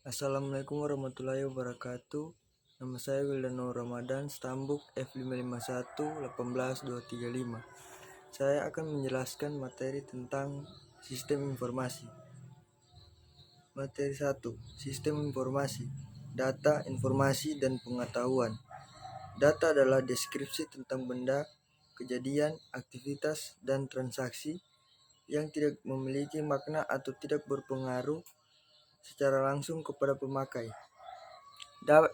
Assalamualaikum warahmatullahi wabarakatuh. Nama saya Wildano Ramadan, Stambuk F551-18235. Saya akan menjelaskan materi tentang sistem informasi. Materi 1. Sistem informasi. Data, informasi, dan pengetahuan. Data adalah deskripsi tentang benda, kejadian, aktivitas, dan transaksi yang tidak memiliki makna atau tidak berpengaruh secara langsung kepada pemakai.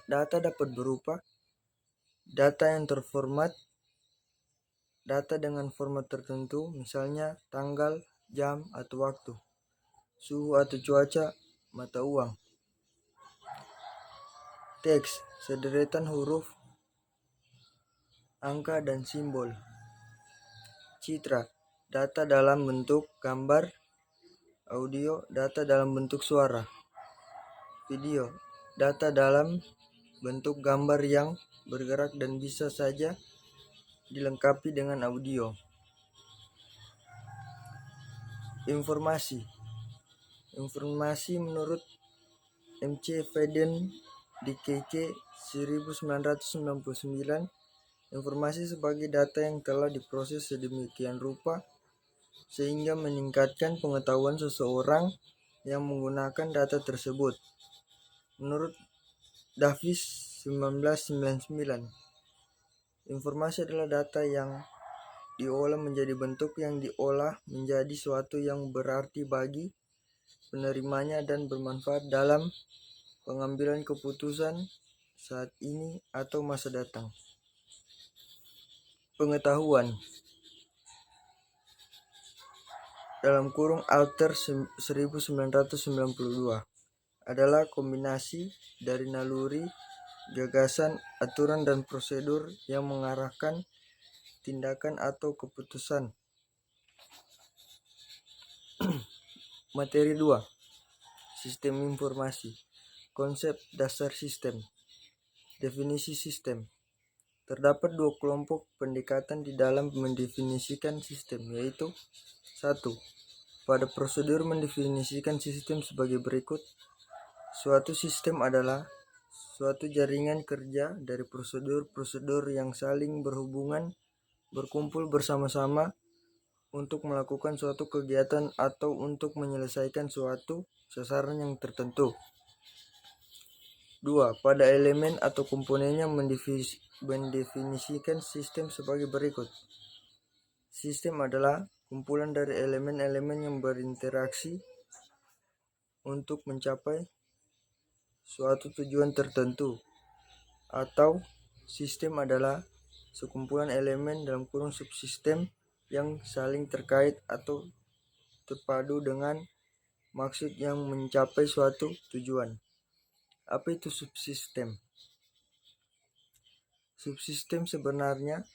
Data dapat berupa data yang terformat, data dengan format tertentu, misalnya tanggal, jam, atau waktu, suhu atau cuaca, mata uang. Teks, sederetan huruf, angka, dan simbol. Citra, data dalam bentuk gambar, audio, data dalam bentuk suara. Video, data dalam bentuk gambar yang bergerak dan bisa saja dilengkapi dengan audio. Informasi menurut M.C. Faden di KK 1999, informasi sebagai data yang telah diproses sedemikian rupa sehingga meningkatkan pengetahuan seseorang yang menggunakan data tersebut. Menurut Davis 1999, informasi adalah data yang diolah menjadi bentuk yang diolah menjadi suatu yang berarti bagi penerimanya dan bermanfaat dalam pengambilan keputusan saat ini atau masa datang. Pengetahuan (Alter 1992) adalah kombinasi dari naluri, gagasan, aturan, dan prosedur yang mengarahkan tindakan atau keputusan. Materi 2. Sistem informasi. Konsep dasar sistem. Definisi sistem. Terdapat dua kelompok pendekatan di dalam mendefinisikan sistem, yaitu 1. Pada prosedur mendefinisikan sistem sebagai berikut. Suatu sistem adalah suatu jaringan kerja dari prosedur-prosedur yang saling berhubungan, berkumpul bersama-sama untuk melakukan suatu kegiatan atau untuk menyelesaikan suatu sasaran yang tertentu. 2. Pada elemen atau komponennya mendefinisikan sistem sebagai berikut. Sistem adalah kumpulan dari elemen-elemen yang berinteraksi untuk mencapai suatu tujuan tertentu, atau sistem adalah sekumpulan elemen subsistem yang saling terkait atau terpadu dengan maksud yang mencapai suatu tujuan. Apa itu subsistem? Subsistem sebenarnya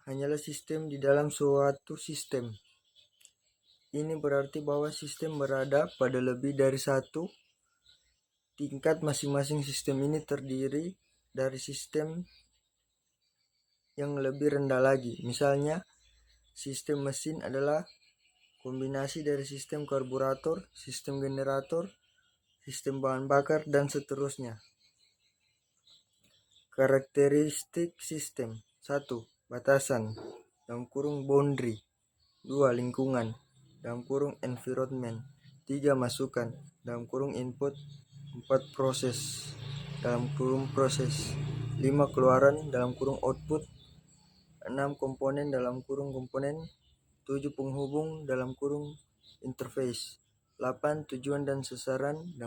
hanyalah sistem di dalam suatu sistem. Ini berarti bahwa sistem berada pada lebih dari satu tingkat. Masing-masing sistem ini terdiri dari sistem yang lebih rendah lagi. Misalnya, sistem mesin adalah kombinasi dari sistem karburator, sistem generator, sistem bahan bakar, dan seterusnya. Karakteristik sistem. 1. Batasan (boundary). 2. Lingkungan (environment). 3. Masukan (input). 4. Proses (proses). 5. Keluaran (output). 6. Komponen (komponen). 7. Penghubung (interface). 8. Tujuan dan sasaran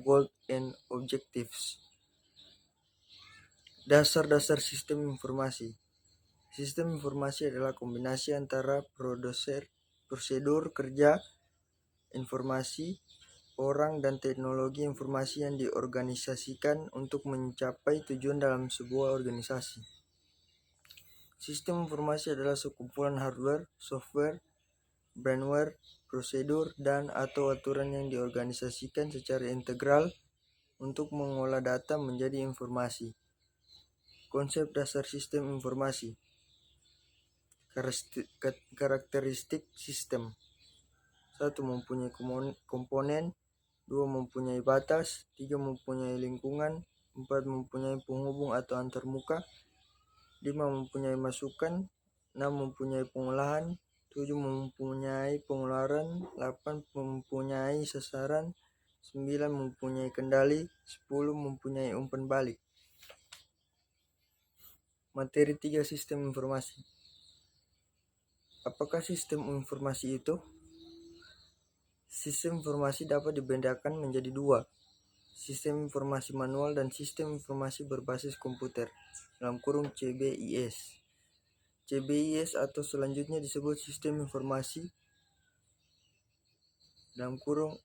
(goal and objectives). Dasar-dasar sistem informasi. Sistem informasi adalah kombinasi antara prosedur kerja informasi, orang, dan teknologi informasi yang diorganisasikan untuk mencapai tujuan dalam sebuah organisasi. Sistem informasi adalah sekumpulan hardware, software, brainware, prosedur, dan atau aturan yang diorganisasikan secara integral untuk mengolah data menjadi informasi. Konsep dasar sistem informasi. Karakteristik sistem. 1. Mempunyai komponen 2. Mempunyai batas. 3. Mempunyai lingkungan. 4. Mempunyai penghubung atau antarmuka. 5. Mempunyai masukan. 6. Mempunyai pengolahan. 7. Mempunyai pengeluaran. 8. Mempunyai sasaran. 9. Mempunyai kendali. 10. Mempunyai umpan balik. Materi 3. Sistem informasi. Apakah sistem informasi itu? Sistem informasi dapat dibedakan menjadi dua, sistem informasi manual dan sistem informasi berbasis komputer, (CBIS). CBIS atau selanjutnya disebut sistem informasi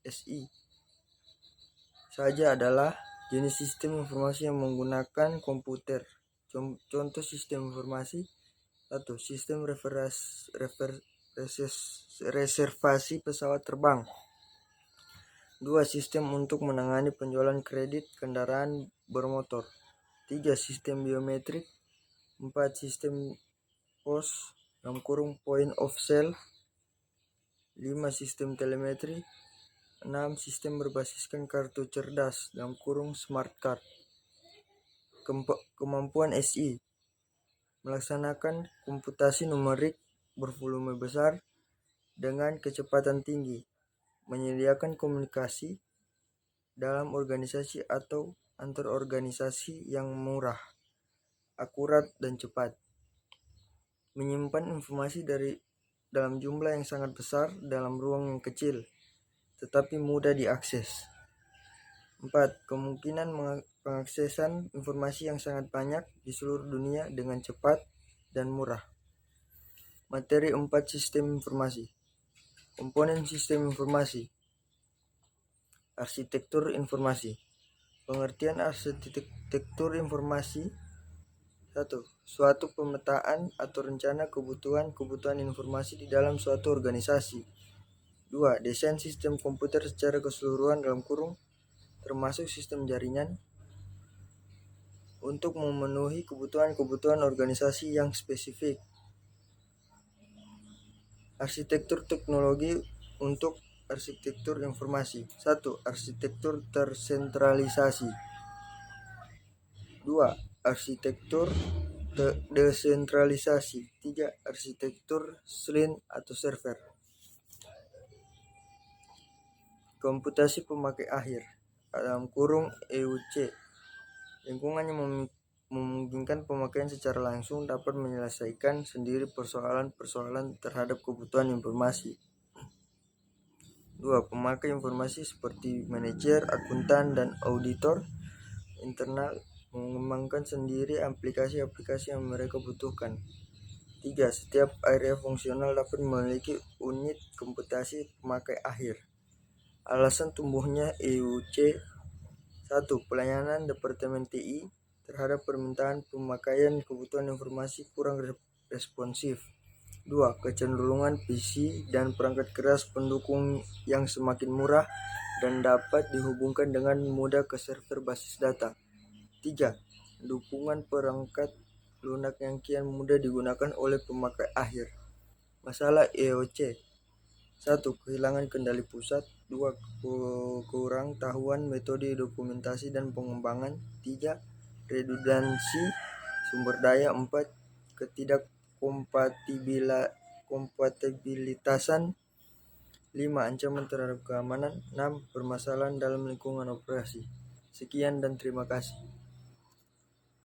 (SI) saja adalah jenis sistem informasi yang menggunakan komputer. Contoh sistem informasi: 1. Sistem reservasi pesawat terbang. 2. Sistem untuk menangani penjualan kredit kendaraan bermotor. 3. Sistem biometrik. 4. Sistem POS (point of sale). 5. Sistem telemetri. 6. Sistem berbasiskan kartu cerdas (smart card). Kemampuan SI: melaksanakan komputasi numerik bervolume besar dengan kecepatan tinggi, menyediakan komunikasi dalam organisasi atau antar organisasi yang murah, akurat, dan cepat, menyimpan informasi dalam jumlah yang sangat besar dalam ruang yang kecil tetapi mudah diakses. 4. Kemungkinan pengaksesan informasi yang sangat banyak di seluruh dunia dengan cepat dan murah. Materi 4. Sistem informasi. Komponen sistem informasi. Arsitektur informasi. Pengertian arsitektur informasi: 1. Suatu pemetaan atau rencana kebutuhan informasi di dalam suatu organisasi. 2. Desain sistem komputer secara keseluruhan termasuk sistem jaringan untuk memenuhi kebutuhan organisasi yang spesifik. Arsitektur teknologi untuk arsitektur informasi. 1. Arsitektur tersentralisasi. 2. Arsitektur desentralisasi. 3. Arsitektur SLIN atau server. Komputasi pemakai akhir (EUC). Lingkungan yang memungkinkan pemakaian secara langsung dapat menyelesaikan sendiri persoalan-persoalan terhadap kebutuhan informasi. 2. Pemakai informasi seperti manajer, akuntan, dan auditor internal mengembangkan sendiri aplikasi-aplikasi yang mereka butuhkan. 3. Setiap area fungsional dapat memiliki unit komputasi pemakai akhir. Alasan tumbuhnya EUC: 1. Pelayanan Departemen TI terhadap permintaan pemakaian kebutuhan informasi kurang responsif. 2. Kecenderungan PC dan perangkat keras pendukung yang semakin murah dan dapat dihubungkan dengan mudah ke server basis data. 3. Dukungan perangkat lunak yang kian mudah digunakan oleh pemakai akhir. Masalah EUC: 1. Kehilangan kendali pusat. 2. Kurang tahuan metode dokumentasi dan pengembangan. 3. Redundansi sumber daya. 4. Ketidakkompatibilitasan. 5. Ancaman terhadap keamanan. 6. Permasalahan dalam lingkungan operasi. Sekian dan terima kasih.